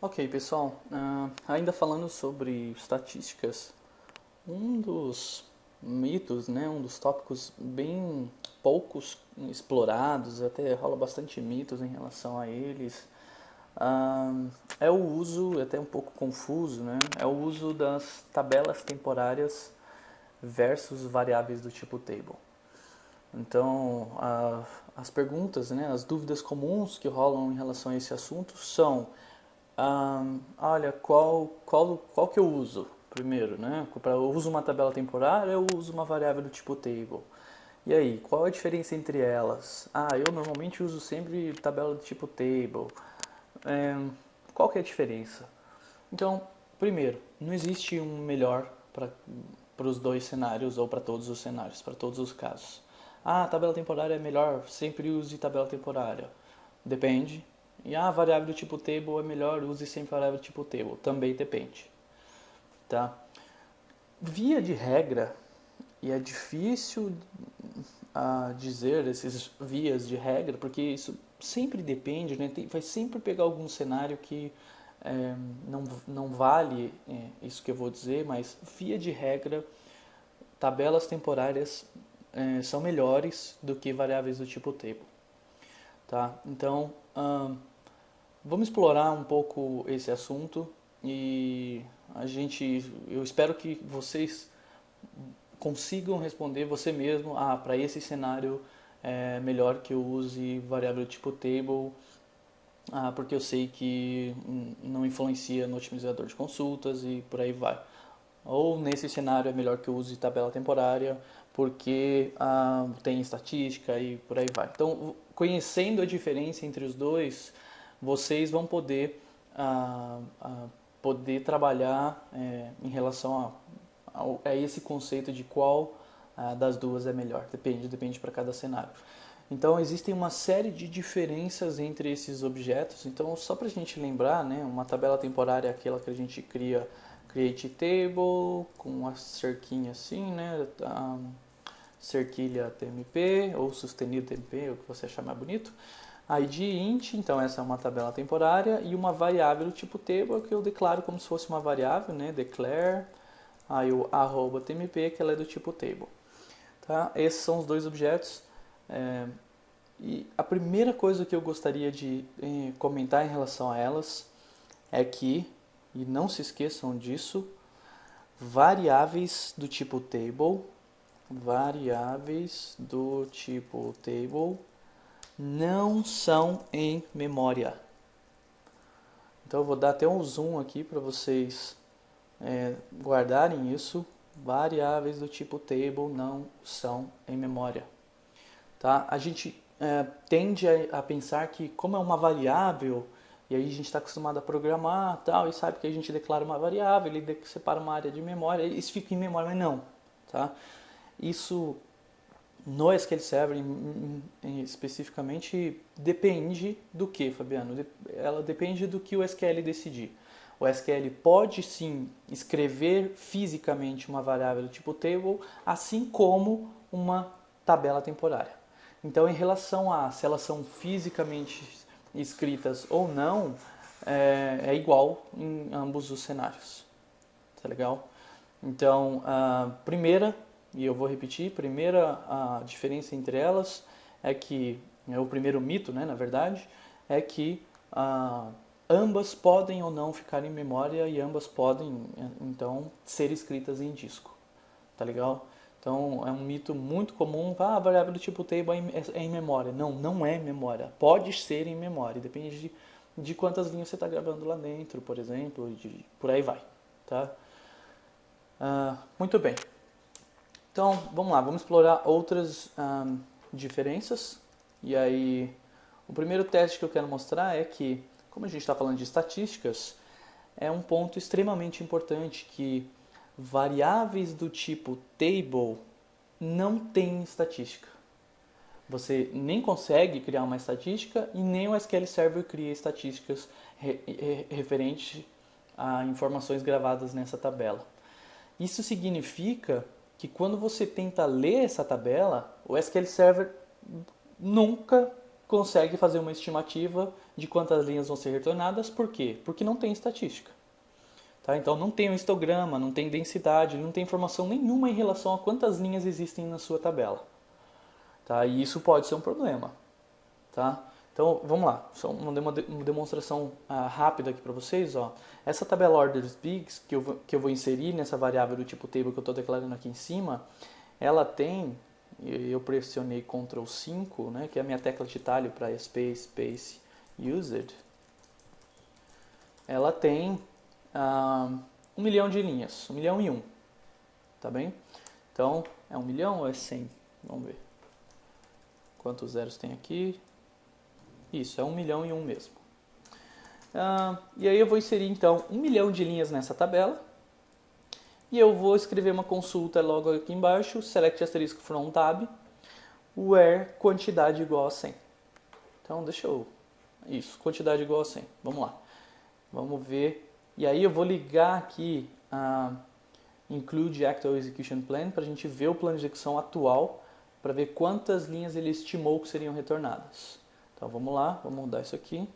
Ok, pessoal, ainda falando sobre estatísticas, um dos mitos, né, um dos tópicos bem poucos explorados, até rola bastante mitos em relação a eles, ah, é o uso, até um pouco confuso, né, é o uso das tabelas temporárias versus variáveis do tipo table. Então, as perguntas, né, as dúvidas comuns que rolam em relação a esse assunto são: olha, qual que eu uso primeiro, né? Eu uso uma tabela temporária, eu uso uma variável do tipo table. E aí, qual a diferença entre elas? Eu normalmente uso sempre tabela do tipo table. É, qual que é a diferença? Então, primeiro, não existe um melhor para os dois cenários ou para todos os cenários, para todos os casos. Tabela temporária é melhor, sempre use tabela temporária. Depende. E a variável do tipo table é melhor, use sempre variável do tipo table. Também depende. Tá? Via de regra, e é difícil dizer esses vias de regra, porque isso sempre depende, né? Vai sempre pegar algum cenário que não vale isso que eu vou dizer, mas via de regra, tabelas temporárias são melhores do que variáveis do tipo table. Tá? Então, vamos explorar um pouco esse assunto e eu espero que vocês consigam responder você mesmo, para esse cenário é melhor que eu use variável tipo table, porque eu sei que não influencia no otimizador de consultas e por aí vai. Ou nesse cenário é melhor que eu use tabela temporária, porque tem estatística e por aí vai. Então, conhecendo a diferença entre os dois, vocês vão poder trabalhar em relação a esse conceito de qual das duas é melhor. Depende para cada cenário. Então, existem uma série de diferenças entre esses objetos. Então, só para a gente lembrar, né, uma tabela temporária é aquela que a gente cria create table com uma cerquinha assim, né, cerquilha TMP ou sustenido TMP, o que você achar mais bonito. ID int, então essa é uma tabela temporária, e uma variável do tipo table que eu declaro como se fosse uma variável, né, declare, aí o arroba tmp, que ela é do tipo table. Tá? Esses são os dois objetos. E a primeira coisa que eu gostaria de comentar em relação a elas é que, e não se esqueçam disso, variáveis do tipo table não são em memória. Então eu vou dar até um zoom aqui para vocês guardarem isso. Variáveis do tipo table não são em memória. Tá? A gente tende a pensar que, como é uma variável, e aí a gente está acostumado a programar tal, e sabe que a gente declara uma variável, ele separa uma área de memória, isso fica em memória, mas não. Tá? Isso no SQL Server especificamente depende do que, Fabiano? Ela depende do que o SQL decidir. O SQL pode sim escrever fisicamente uma variável do tipo table, assim como uma tabela temporária. Então, em relação a se elas são fisicamente escritas ou não, é igual em ambos os cenários. Tá legal? Então, a primeira, e eu vou repetir, primeira a diferença entre elas é que, é o primeiro mito, né, na verdade, é que ambas podem ou não ficar em memória e ambas podem, então, ser escritas em disco. Tá legal? Então, é um mito muito comum, a variável do tipo table é em memória. Não, não é em memória. Pode ser em memória, depende de quantas linhas você está gravando lá dentro, por exemplo, por aí vai. Tá? Muito bem. Então, vamos lá, vamos explorar outras diferenças. E aí, o primeiro teste que eu quero mostrar é que, como a gente está falando de estatísticas, é um ponto extremamente importante que variáveis do tipo table não têm estatística. Você nem consegue criar uma estatística e nem o SQL Server cria estatísticas referentes a informações gravadas nessa tabela. Isso significa que quando você tenta ler essa tabela, o SQL Server nunca consegue fazer uma estimativa de quantas linhas vão ser retornadas. Por quê? Porque não tem estatística. Tá? Então não tem um histograma, não tem densidade, não tem informação nenhuma em relação a quantas linhas existem na sua tabela. Tá? E isso pode ser um problema. Tá? Então vamos lá, só uma demonstração rápida aqui para vocês. Ó. Essa tabela orders bigs que eu vou inserir nessa variável do tipo table que eu estou declarando aqui em cima, ela tem, eu pressionei Ctrl 5, né, que é a minha tecla de talho para space used, ela tem 1 milhão de linhas, 1 milhão e 1, tá bem? Então, é 1 milhão ou é 100? Vamos ver. Quantos zeros tem aqui? Isso, é 1 milhão e 1 mesmo. E aí eu vou inserir então 1 milhão de linhas nessa tabela. E eu vou escrever uma consulta logo aqui embaixo, select asterisco from tab, where quantidade igual a 100. Então deixa eu... Isso, quantidade igual a 100. Vamos lá. Vamos ver. E aí eu vou ligar aqui a include actual execution plan para a gente ver o plano de execução atual, para ver quantas linhas ele estimou que seriam retornadas. Então vamos lá, vamos mudar isso aqui.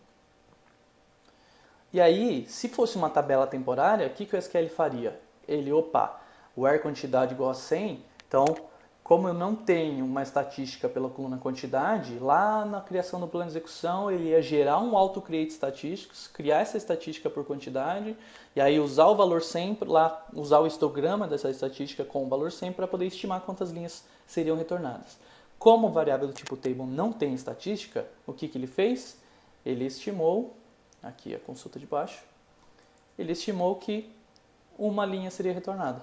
E aí, se fosse uma tabela temporária, o que o SQL faria? Ele, where quantidade igual a 100, então, como eu não tenho uma estatística pela coluna quantidade, lá na criação do plano de execução, ele ia gerar um auto-create statistics, criar essa estatística por quantidade, e aí usar o valor 100, lá, usar o histograma dessa estatística com o valor 100 para poder estimar quantas linhas seriam retornadas. Como variável do tipo table não tem estatística, o que ele fez? Ele estimou, aqui a consulta de baixo, ele estimou que uma linha seria retornada.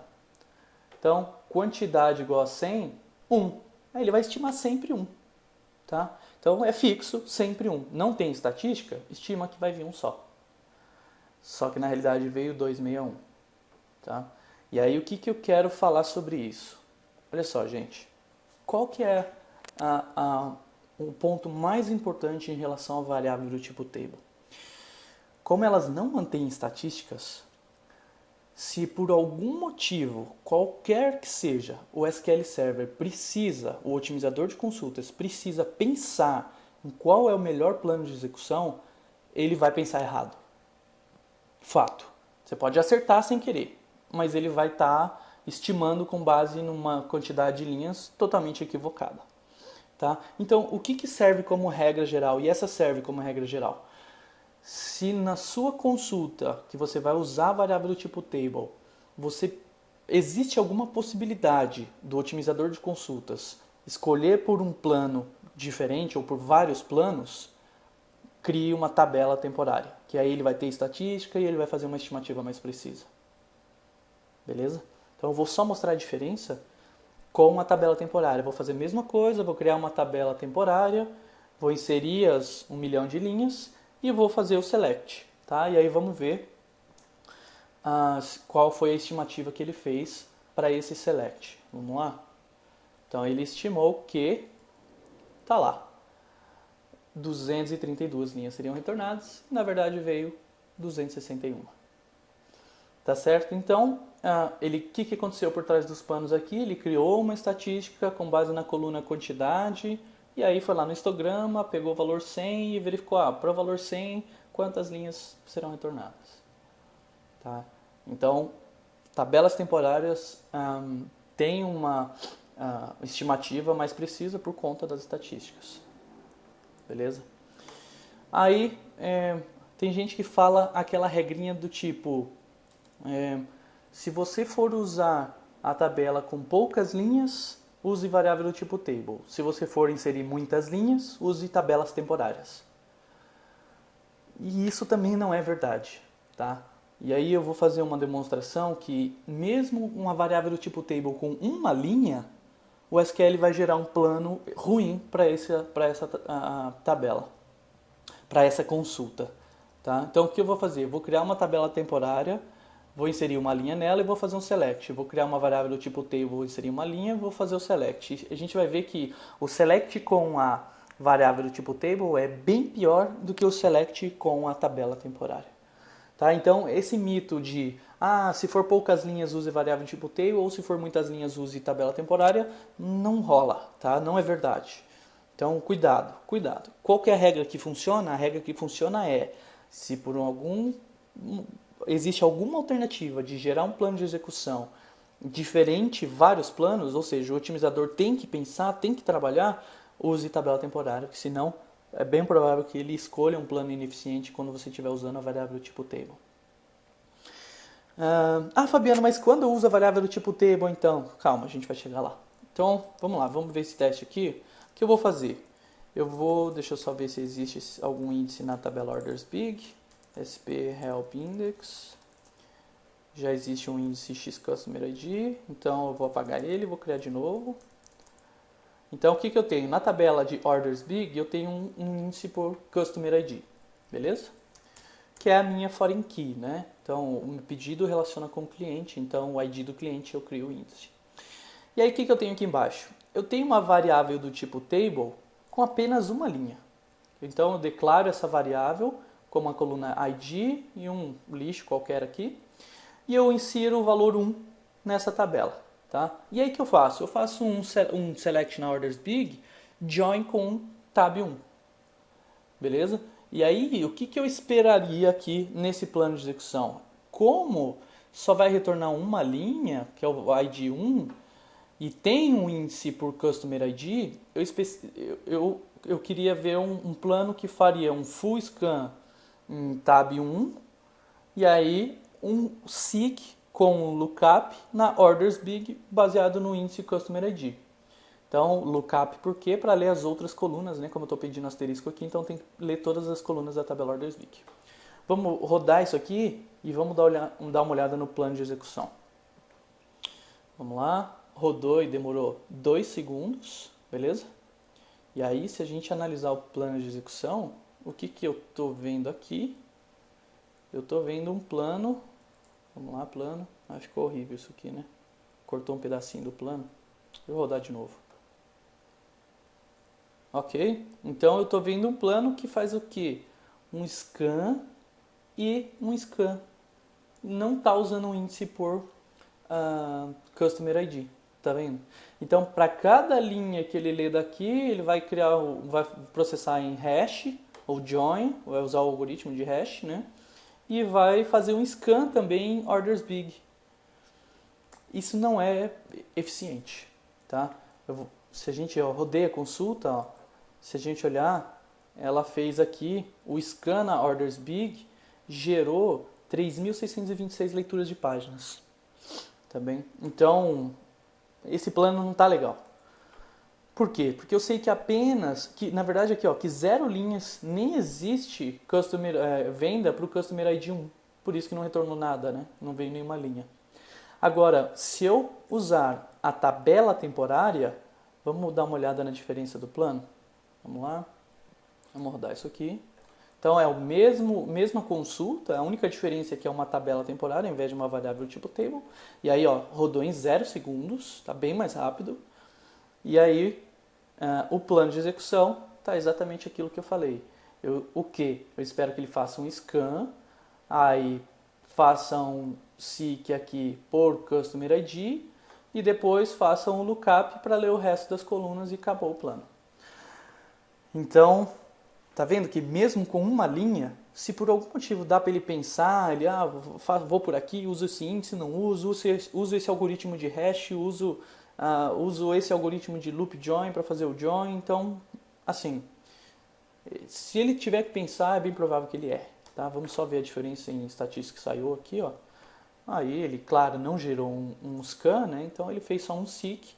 Então, quantidade igual a 100, 1. Aí ele vai estimar sempre 1. Tá? Então, é fixo, sempre 1. Não tem estatística, estima que vai vir um só. Só que na realidade veio 261. Tá? E aí o que eu quero falar sobre isso? Olha só, gente. Qual que é o ponto mais importante em relação à variável do tipo table? Como elas não mantêm estatísticas, se por algum motivo, qualquer que seja, o SQL Server precisa, o otimizador de consultas precisa pensar em qual é o melhor plano de execução, ele vai pensar errado. Fato. Você pode acertar sem querer, mas ele vai estar estimando com base numa quantidade de linhas totalmente equivocada. Tá? Então, o que serve como regra geral? E essa serve como regra geral. Se na sua consulta, que você vai usar a variável do tipo table, existe alguma possibilidade do otimizador de consultas escolher por um plano diferente ou por vários planos, crie uma tabela temporária, que aí ele vai ter estatística e ele vai fazer uma estimativa mais precisa. Beleza? Então eu vou só mostrar a diferença com uma tabela temporária. Vou fazer a mesma coisa, vou criar uma tabela temporária, vou inserir as 1 milhão de linhas e vou fazer o select. Tá? E aí vamos ver qual foi a estimativa que ele fez para esse select. Vamos lá? Então ele estimou que, tá lá, 232 linhas seriam retornadas, e na verdade veio 261. Tá certo? Então, o que aconteceu por trás dos panos aqui? Ele criou uma estatística com base na coluna quantidade, e aí foi lá no histograma, pegou o valor 100 e verificou, para o valor 100, quantas linhas serão retornadas. Tá? Então, tabelas temporárias têm uma estimativa mais precisa por conta das estatísticas. Beleza? Aí, tem gente que fala aquela regrinha do tipo, se você for usar a tabela com poucas linhas, use variável do tipo table. Se você for inserir muitas linhas, use tabelas temporárias. E isso também não é verdade, tá? E aí eu vou fazer uma demonstração que mesmo uma variável do tipo table com uma linha, o SQL vai gerar um plano ruim para essa tabela, para essa consulta. Tá? Então o que eu vou fazer? Eu vou criar uma tabela temporária, vou inserir uma linha nela e vou fazer um select. Eu vou criar uma variável do tipo table, vou inserir uma linha e vou fazer o select. A gente vai ver que o select com a variável do tipo table é bem pior do que o select com a tabela temporária. Tá? Então esse mito de se for poucas linhas use variável do tipo table ou se for muitas linhas use tabela temporária, não rola, tá? Não é verdade. Então, cuidado, cuidado. Qual que é a regra que funciona? A regra que funciona é, se por existe alguma alternativa de gerar um plano de execução diferente, vários planos, ou seja, o otimizador tem que pensar, tem que trabalhar, use tabela temporária, que senão é bem provável que ele escolha um plano ineficiente quando você estiver usando a variável do tipo table. Fabiano, mas quando eu uso a variável do tipo table, então? Calma, a gente vai chegar lá. Então, vamos lá, vamos ver esse teste aqui. O que eu vou fazer? Deixa eu só ver se existe algum índice na tabela OrdersBig. SP Help Index. Já existe um índice XCustomer ID, então eu vou apagar ele e vou criar de novo. Então, o que eu tenho? Na tabela de OrdersBig, eu tenho um índice por Customer ID, beleza? Que é a minha foreign key, né? Então, o meu pedido relaciona com o cliente, então o ID do cliente eu crio o índice. E aí, o que eu tenho aqui embaixo? Eu tenho uma variável do tipo table com apenas uma linha. Então, eu declaro essa variável como uma coluna ID e um lixo qualquer aqui. E eu insiro o valor 1 nessa tabela. Tá? E aí, o que eu faço? Eu faço um select na OrdersBig, join com tab 1. Beleza? E aí, o que eu esperaria aqui nesse plano de execução? Como só vai retornar uma linha, que é o ID 1, e tem um índice por Customer ID, eu queria ver um plano que faria um full scan em tab 1, e aí um seek com lookup na OrdersBig baseado no índice Customer ID. Então, lookup por quê? Para ler as outras colunas, né? Como eu estou pedindo asterisco aqui, então tem que ler todas as colunas da tabela OrdersBig. Vamos rodar isso aqui e vamos dar uma olhada no plano de execução. Vamos lá, rodou e demorou 2 segundos, beleza? E aí, se a gente analisar o plano de execução, o que eu estou vendo aqui? Eu estou vendo um plano, vamos lá, plano, ficou horrível isso aqui, né? Cortou um pedacinho do plano, vou rodar de novo. Ok? Então eu estou vendo um plano que faz o quê? Um scan e um scan. Não está usando um índice por Customer ID, tá vendo? Então, para cada linha que ele lê daqui, ele vai processar em hash ou join, vai usar o algoritmo de hash, né? E vai fazer um scan também em OrdersBig. Isso não é eficiente, tá? Se a gente rodeia a consulta, ó, se a gente olhar, ela fez aqui o scan na OrdersBig, gerou 3.626 leituras de páginas. Tá bem? Então, esse plano não tá legal. Por quê? Porque eu sei que na verdade aqui, ó, que 0 linhas nem existe venda para o Customer ID 1. Por isso que não retornou nada, né? Não veio nenhuma linha. Agora, se eu usar a tabela temporária, vamos dar uma olhada na diferença do plano? Vamos lá. Vamos rodar isso aqui. Então, é a mesma consulta, a única diferença é que é uma tabela temporária, ao invés de uma variável tipo table. E aí, ó, rodou em 0 segundos, está bem mais rápido. E aí, o plano de execução está exatamente aquilo que eu falei. O que? Eu espero que ele faça um scan, aí faça um seek aqui por Customer ID, e depois faça um lookup para ler o resto das colunas e acabou o plano. Então, tá vendo que mesmo com uma linha, se por algum motivo dá para ele pensar, vou por aqui, uso esse índice, não uso esse algoritmo de hash, uso esse algoritmo de loop join para fazer o join. Então, assim, se ele tiver que pensar, é bem provável que ele erre. Tá? Vamos só ver a diferença em estatística que saiu aqui. Ó. Aí ele, claro, não gerou um scan, né? Então ele fez só um seek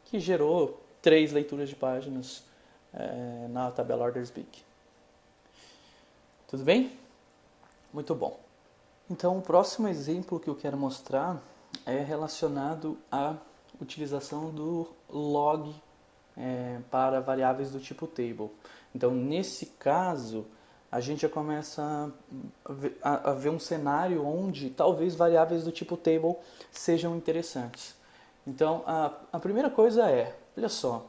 que gerou 3 leituras de páginas na tabela OrdersBig. Tudo bem? Muito bom. Então, o próximo exemplo que eu quero mostrar é relacionado à utilização do log para variáveis do tipo table. Então, nesse caso, a gente já começa a ver um cenário onde talvez variáveis do tipo table sejam interessantes. Então, a primeira coisa olha só,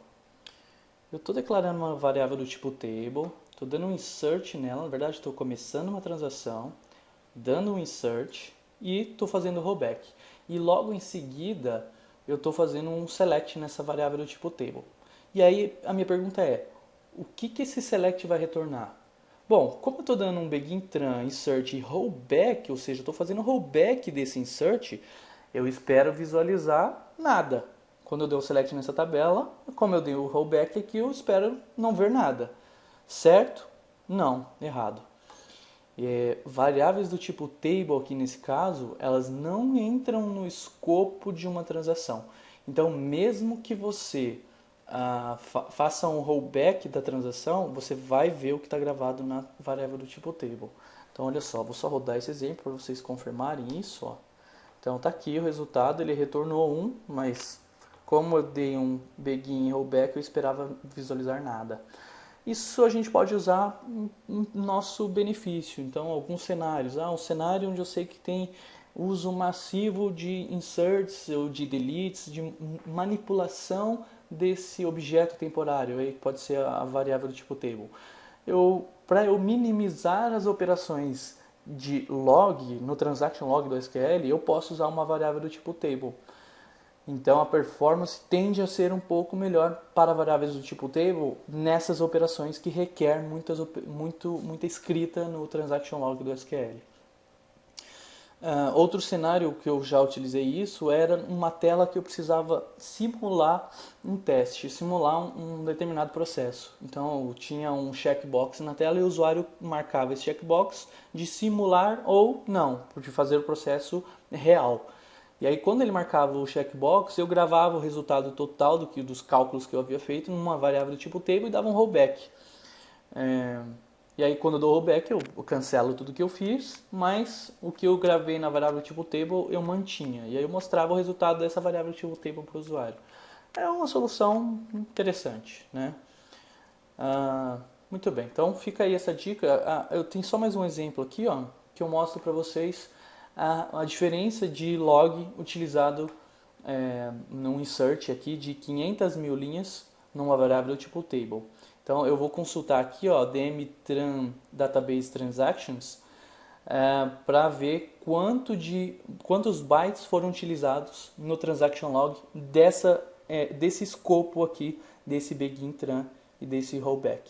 eu estou declarando uma variável do tipo table, estou dando um insert nela, na verdade estou começando uma transação, dando um insert e estou fazendo rollback. E logo em seguida eu estou fazendo um select nessa variável do tipo table. E aí a minha pergunta é, o que esse select vai retornar? Bom, como eu estou dando um begin tran, insert e rollback, ou seja, estou fazendo rollback desse insert, eu espero visualizar nada. Quando eu dei o select nessa tabela, como eu dei o rollback aqui, eu espero não ver nada. Certo? Não, errado. Variáveis do tipo table aqui nesse caso, elas não entram no escopo de uma transação. Então, mesmo que você faça um rollback da transação, você vai ver o que está gravado na variável do tipo table. Então, olha só, vou só rodar esse exemplo para vocês confirmarem isso. Ó. Então, está aqui o resultado, ele retornou 1, mas como eu dei um begin e rollback, eu esperava visualizar nada. Isso a gente pode usar em nosso benefício. Então, alguns cenários. Um cenário onde eu sei que tem uso massivo de inserts ou de deletes, de manipulação desse objeto temporário. Aí pode ser a variável do tipo table. Para eu minimizar as operações de log, no transaction log do SQL, eu posso usar uma variável do tipo table. Então a performance tende a ser um pouco melhor para variáveis do tipo table nessas operações que requer muita escrita no transaction log do SQL. Outro cenário que eu já utilizei isso era uma tela que eu precisava simular um teste, simular um determinado processo. Então eu tinha um checkbox na tela e o usuário marcava esse checkbox de simular ou não, de fazer o processo real. E aí quando ele marcava o checkbox, eu gravava o resultado total dos cálculos que eu havia feito numa variável do tipo table e dava um rollback. E aí quando eu dou rollback eu cancelo tudo que eu fiz, mas o que eu gravei na variável do tipo table eu mantinha. E aí eu mostrava o resultado dessa variável do tipo table para o usuário. É uma solução interessante, né? Muito bem, então fica aí essa dica. Eu tenho só mais um exemplo aqui, ó, que eu mostro para vocês a diferença de log utilizado num insert aqui de 500 mil linhas numa variável do tipo table. Então eu vou consultar aqui, ó, dmtran database transactions para ver quantos bytes foram utilizados no transaction log desse escopo aqui, desse begin tran e desse rollback.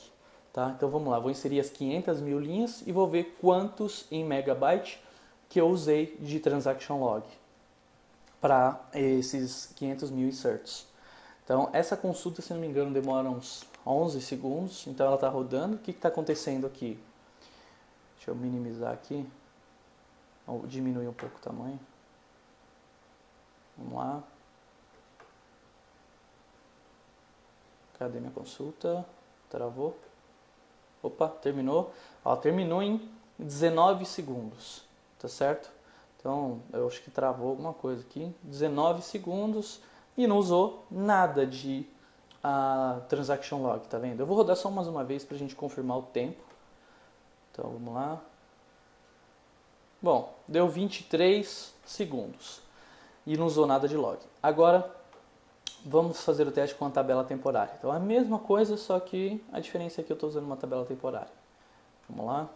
Tá? Então vamos lá, vou inserir as 500 mil linhas e vou ver quantos em megabyte que eu usei de transaction log para esses 500 mil inserts. Então, essa consulta, se não me engano, demora uns 11 segundos. Então, ela está rodando. O que está acontecendo aqui? Deixa eu minimizar aqui. Ou diminuir um pouco o tamanho. Vamos lá. Cadê minha consulta? Travou. Opa, terminou. Ó, terminou em 19 segundos. Tá certo? Então, eu acho que travou alguma coisa aqui. 19 segundos e não usou nada de transaction log, tá vendo? Eu vou rodar só mais uma vez para a gente confirmar o tempo. Então, vamos lá. Bom, deu 23 segundos e não usou nada de log. Agora, vamos fazer o teste com a tabela temporária. Então, a mesma coisa, só que a diferença é que eu estou usando uma tabela temporária. Vamos lá.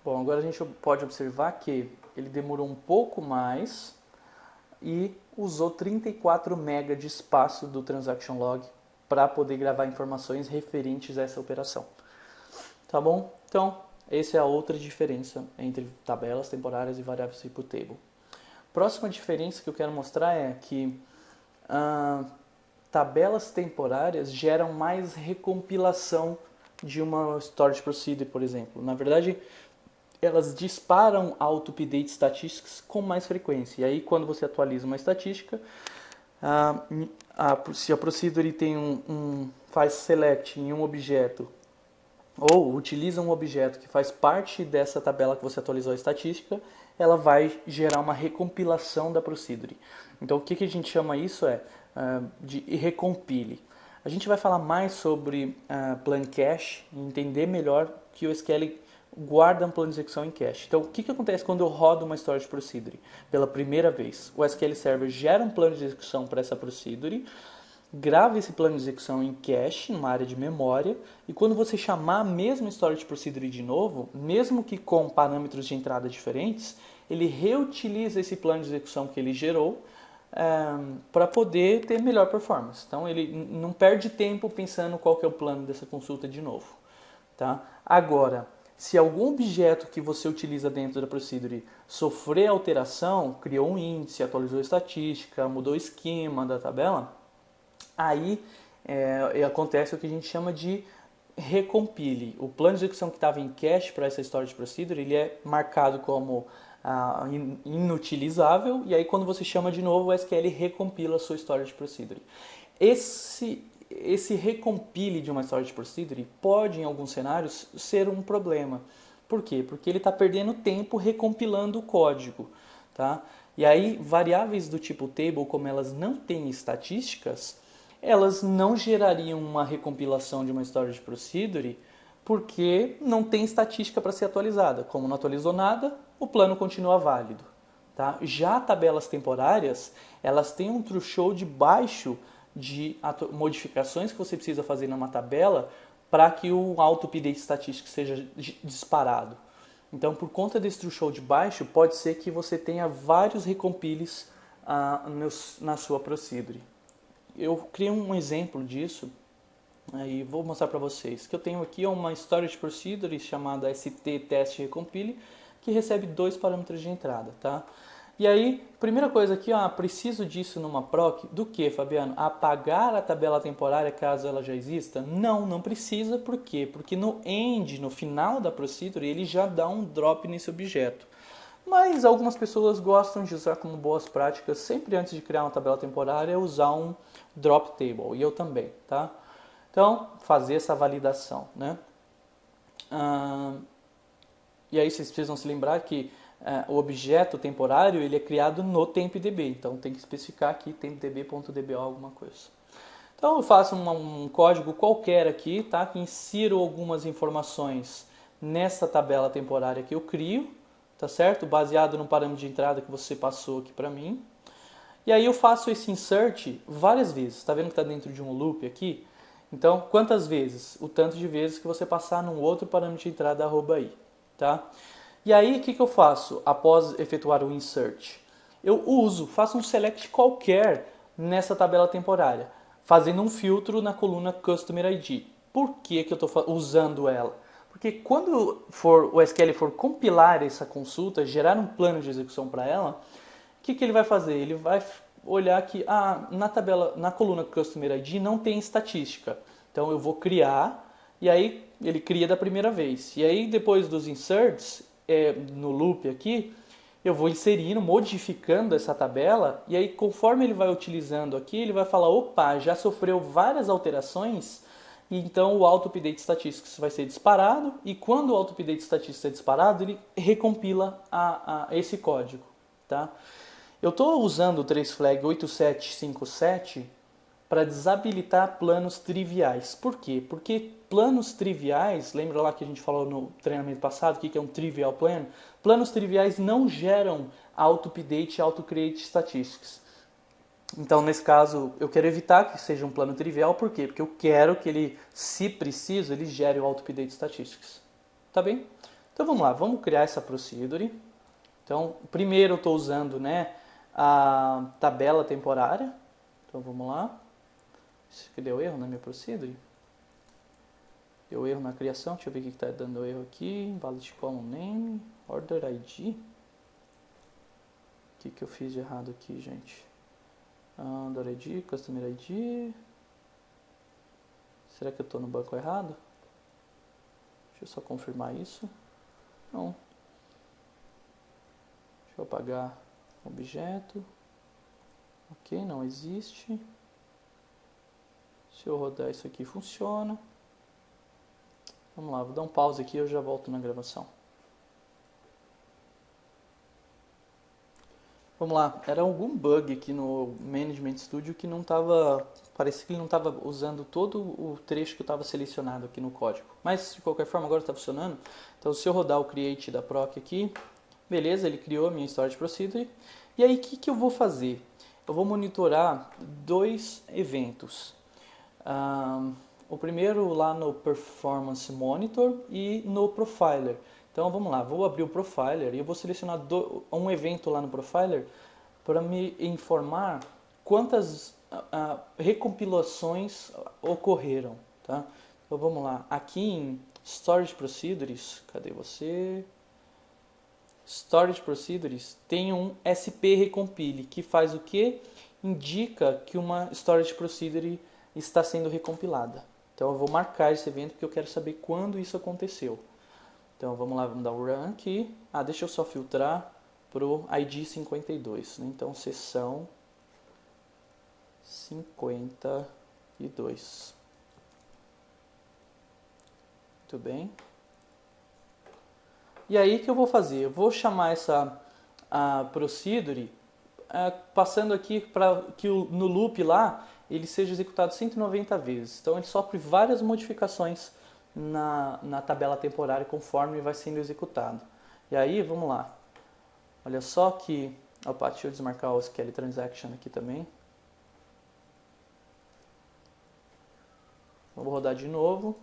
Bom, agora a gente pode observar que ele demorou um pouco mais e usou 34 MB de espaço do transaction log para poder gravar informações referentes a essa operação. Tá bom? Então, essa é a outra diferença entre tabelas temporárias e variáveis tipo table. Próxima diferença que eu quero mostrar é que tabelas temporárias geram mais recompilação de uma storage procedure, por exemplo. Na verdade, elas disparam auto-update statistics com mais frequência. E aí, quando você atualiza uma estatística, se a procedure faz select em um objeto ou utiliza um objeto que faz parte dessa tabela que você atualizou a estatística, ela vai gerar uma recompilação da procedure. Então, o que a gente chama isso de recompile. A gente vai falar mais sobre plan cache e entender melhor que o SQL guarda um plano de execução em cache. Então, o que acontece quando eu rodo uma storage procedure pela primeira vez? O SQL Server gera um plano de execução para essa procedure, grava esse plano de execução em cache, numa área de memória, e quando você chamar a mesma storage procedure de novo, mesmo que com parâmetros de entrada diferentes, ele reutiliza esse plano de execução que ele gerou para poder ter melhor performance. Então ele não perde tempo pensando qual que é o plano dessa consulta de novo. Tá? Agora, se algum objeto que você utiliza dentro da Procedure sofrer alteração, criou um índice, atualizou a estatística, mudou o esquema da tabela, aí acontece o que a gente chama de recompile. O plano de execução que estava em cache para essa storage procedure, ele é marcado como inutilizável, e aí quando você chama de novo, o SQL recompila a sua storage procedure. Esse recompile de uma storage procedure pode, em alguns cenários, ser um problema. Por quê? Porque ele está perdendo tempo recompilando o código. Tá? E aí, variáveis do tipo table, como elas não têm estatísticas, elas não gerariam uma recompilação de uma storage procedure porque não tem estatística para ser atualizada. Como não atualizou nada, o plano continua válido. Tá? Já tabelas temporárias, elas têm um threshold baixo de modificações que você precisa fazer numa tabela para que o auto-update estatístico seja disparado. Então, por conta desse threshold baixo, pode ser que você tenha vários recompiles na sua procedure. Eu criei um exemplo disso e vou mostrar para vocês. Que eu tenho aqui uma storage procedure chamada st-test-recompile que recebe 2 parâmetros de entrada, tá? E aí, primeira coisa aqui, preciso disso numa proc. Do que, Fabiano? Apagar a tabela temporária caso ela já exista? Não, não precisa. Por quê? Porque no end, no final da procedure, ele já dá um drop nesse objeto. Mas algumas pessoas gostam de usar como boas práticas, sempre antes de criar uma tabela temporária, usar um drop table. E eu também, tá? Então, fazer essa validação, né? E aí vocês precisam se lembrar que o objeto temporário ele é criado no tempdb, então tem que especificar aqui tempdb.dbo alguma coisa. Então eu faço um código qualquer aqui, tá? Que insiro algumas informações nessa tabela temporária que eu crio, tá certo? Baseado no parâmetro de entrada que você passou aqui para mim. E aí eu faço esse insert várias vezes. Tá vendo que está dentro de um loop aqui? Então, quantas vezes? O tanto de vezes que você passar num outro parâmetro de entrada @i, tá? E aí, o que eu faço após efetuar o insert? Eu faço um select qualquer nessa tabela temporária, fazendo um filtro na coluna Customer ID. Por que eu estou usando ela? Porque quando o SQL for compilar essa consulta, gerar um plano de execução para ela, o que ele vai fazer? Ele vai olhar que na coluna Customer ID não tem estatística. Então eu vou criar, e aí ele cria da primeira vez. E aí depois dos inserts, no loop aqui, eu vou inserindo, modificando essa tabela, e aí conforme ele vai utilizando aqui, ele vai falar, opa, já sofreu várias alterações, e então o auto-update statistics vai ser disparado, e quando o auto-update statistics é disparado, ele recompila esse código. Tá? Eu estou usando o traceflag 8757 para desabilitar planos triviais. Por quê? Porque planos triviais, lembra lá que a gente falou no treinamento passado, o que é um trivial plan? Planos triviais não geram auto-update e auto-create statistics. Então, nesse caso, eu quero evitar que seja um plano trivial. Por quê? Porque eu quero que ele, se preciso, ele gere o auto-update statistics. Tá bem? Então, vamos lá. Vamos criar essa procedure. Então, primeiro eu estou usando, a tabela temporária. Então, vamos lá. Isso aqui deu erro na minha procedure. Deu erro na criação. Deixa eu ver o que está dando erro aqui. Invalid column name. Order ID. O que eu fiz de errado aqui, gente? Order ID, Customer ID. Será que eu estou no banco errado? Deixa eu só confirmar isso. Não. Deixa eu apagar o objeto. Ok, não existe. Se eu rodar isso aqui, funciona. Vamos lá, vou dar um pause aqui e eu já volto na gravação. Vamos lá, era algum bug aqui no Management Studio que não estava, parecia que ele não estava usando todo o trecho que eu estava selecionado aqui no código. Mas, de qualquer forma, agora está funcionando. Então, se eu rodar o Create da proc aqui, beleza, ele criou a minha Storage Procedure. E aí, o que eu vou fazer? Eu vou monitorar 2 eventos. O primeiro lá no Performance Monitor e no Profiler. Então vamos lá, vou abrir o Profiler e eu vou selecionar um evento lá no Profiler para me informar quantas recompilações ocorreram, tá? Então vamos lá, aqui em Storage Procedures, cadê você? Storage Procedures tem um SP recompile, que faz o quê? Indica que uma Storage Procedure está sendo recompilada. Então eu vou marcar esse evento porque eu quero saber quando isso aconteceu. Então vamos lá, vamos dar o run aqui. Deixa eu só filtrar para o ID 52, né? Então sessão 52. Muito bem. E aí o que eu vou fazer? Eu vou chamar essa procedure passando aqui para que no loop lá ele seja executado 190 vezes. Então ele sofre várias modificações na tabela temporária conforme vai sendo executado. E aí, vamos lá. Olha só que... Opa, deixa eu desmarcar o SQL Transaction aqui também. Vou rodar de novo.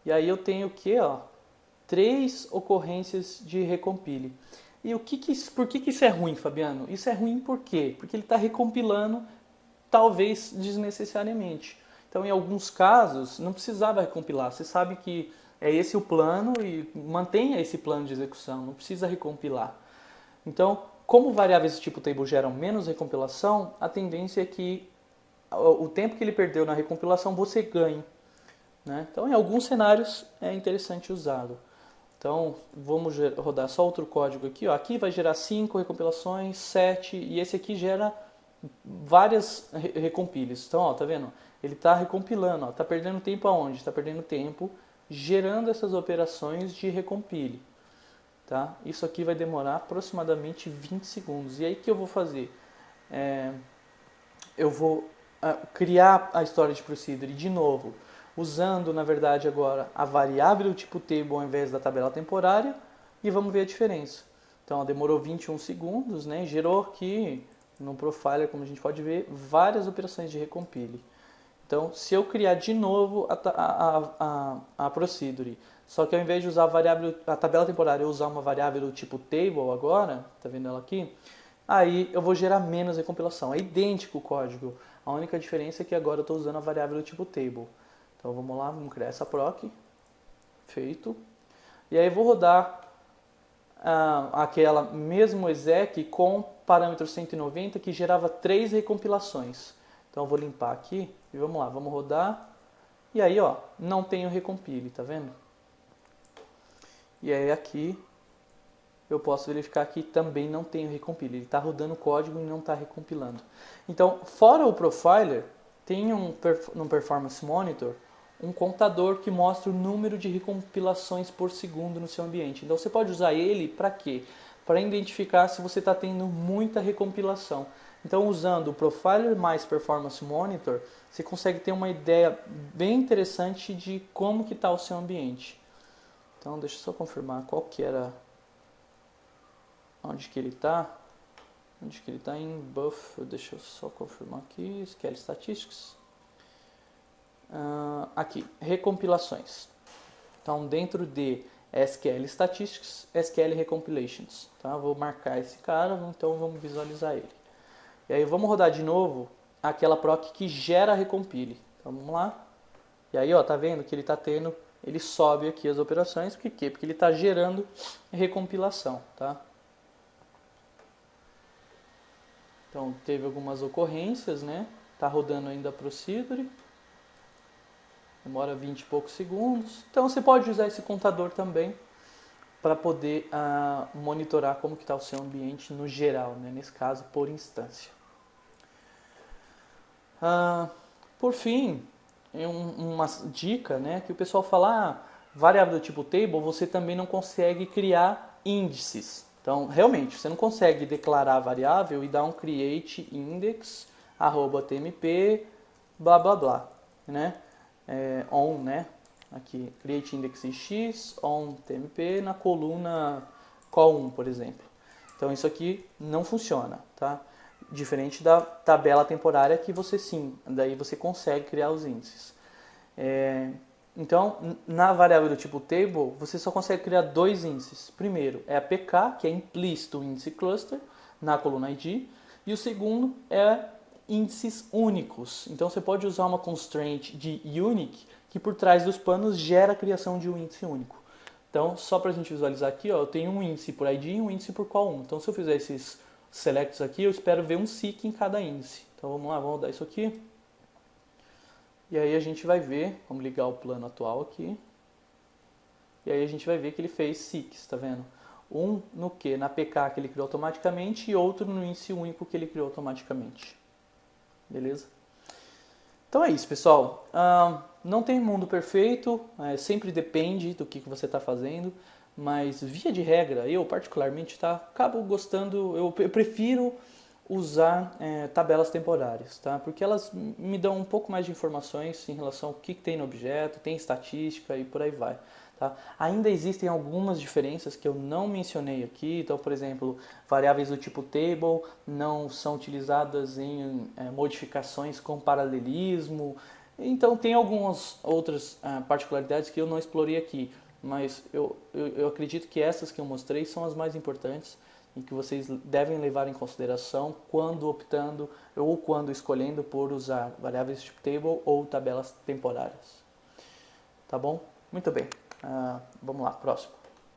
E aí eu tenho o que? 3 ocorrências de recompile. E por que isso é ruim, Fabiano? Isso é ruim por quê? Porque ele está recompilando, talvez desnecessariamente. Então, em alguns casos, não precisava recompilar. Você sabe que é esse o plano e mantenha esse plano de execução, não precisa recompilar. Então, como variáveis do tipo table geram menos recompilação, a tendência é que o tempo que ele perdeu na recompilação você ganhe, né? Então, em alguns cenários é interessante usá-lo. Então, vamos rodar só outro código aqui. Aqui vai gerar 5 recompilações, 7, e esse aqui gera várias recompiles. Então, tá vendo? Ele está recompilando, está perdendo tempo aonde? Está perdendo tempo gerando essas operações de recompile. Tá? Isso aqui vai demorar aproximadamente 20 segundos. E aí o que eu vou fazer? Eu vou criar a storage procedure de novo, usando, na verdade, agora a variável do tipo table ao invés da tabela temporária, e vamos ver a diferença. Então, demorou 21 segundos, né? Gerou aqui no profiler, como a gente pode ver, várias operações de recompile. Então, se eu criar de novo a procedure, só que ao invés de usar a tabela temporária, eu usar uma variável do tipo table agora, tá vendo ela aqui? Aí eu vou gerar menos recompilação. É idêntico o código. A única diferença é que agora eu estou usando a variável do tipo table. Então vamos lá, vamos criar essa proc. Feito. E aí eu vou rodar aquela mesmo exec com parâmetro 190 que gerava 3 recompilações. Então eu vou limpar aqui e vamos lá, vamos rodar. E aí, não tem o recompile, tá vendo? E aí aqui eu posso verificar que também não tem o recompile. Ele está rodando o código e não está recompilando. Então, fora o profiler, tem no Performance Monitor um contador que mostra o número de recompilações por segundo no seu ambiente. Então você pode usar ele para quê? Para identificar se você está tendo muita recompilação. Então, usando o Profiler mais Performance Monitor, você consegue ter uma ideia bem interessante de como que está o seu ambiente. Então, deixa eu só confirmar qual que era, onde que ele está. Onde que ele está em Buff, deixa eu só confirmar aqui, SQL Statistics. Aqui, recompilações. Então, dentro de SQL Statistics, SQL Recompilations. Tá? Vou marcar esse cara, então vamos visualizar ele. E aí vamos rodar de novo aquela proc que gera recompile. Então vamos lá. E aí, tá vendo que ele está tendo, ele sobe aqui as operações, por quê? Porque ele está gerando recompilação, tá? Então teve algumas ocorrências, né? Tá rodando ainda a procedure. Demora 20 e poucos segundos. Então você pode usar esse contador também para poder monitorar como que está o seu ambiente no geral, né? Nesse caso por instância. Por fim, uma dica, né, que o pessoal fala, variável do tipo table, você também não consegue criar índices. Então, realmente, você não consegue declarar a variável e dar um create index, @tmp, blá blá blá, né? On, né? Aqui, create index x, on tmp, na coluna col1, por exemplo. Então, isso aqui não funciona, tá? Diferente da tabela temporária que você sim, daí você consegue criar os índices. Então, na variável do tipo table, você só consegue criar 2 índices. Primeiro é a pk, que é implícito índice cluster, na coluna id, E o segundo é índices únicos. Então você pode usar uma constraint de unique que por trás dos panos gera a criação de um índice único. Então, só para a gente visualizar aqui, ó, eu tenho um índice por ID e um índice por qual1. Então, se eu fizer esses selects aqui, eu espero ver um seek em cada índice. Então, vamos lá, vamos rodar isso aqui. E aí a gente vai ver, vamos ligar o plano atual aqui. E aí a gente vai ver que ele fez seeks, tá vendo? Um no que? Na PK que ele criou automaticamente e outro no índice único que ele criou automaticamente. Beleza? Então é isso, pessoal. Não tem mundo perfeito, sempre depende do que você está fazendo, mas via de regra, eu particularmente acabo gostando, eu prefiro usar tabelas temporárias, tá? Porque elas me dão um pouco mais de informações em relação ao que tem no objeto, tem estatística e por aí vai. Tá? Ainda existem algumas diferenças que eu não mencionei aqui, então, por exemplo, variáveis do tipo table não são utilizadas em modificações com paralelismo, então tem algumas outras particularidades que eu não explorei aqui, mas eu acredito que essas que eu mostrei são as mais importantes e que vocês devem levar em consideração quando optando ou quando escolhendo por usar variáveis do tipo table ou tabelas temporárias. Tá bom? Muito bem. Vamos lá, próximo.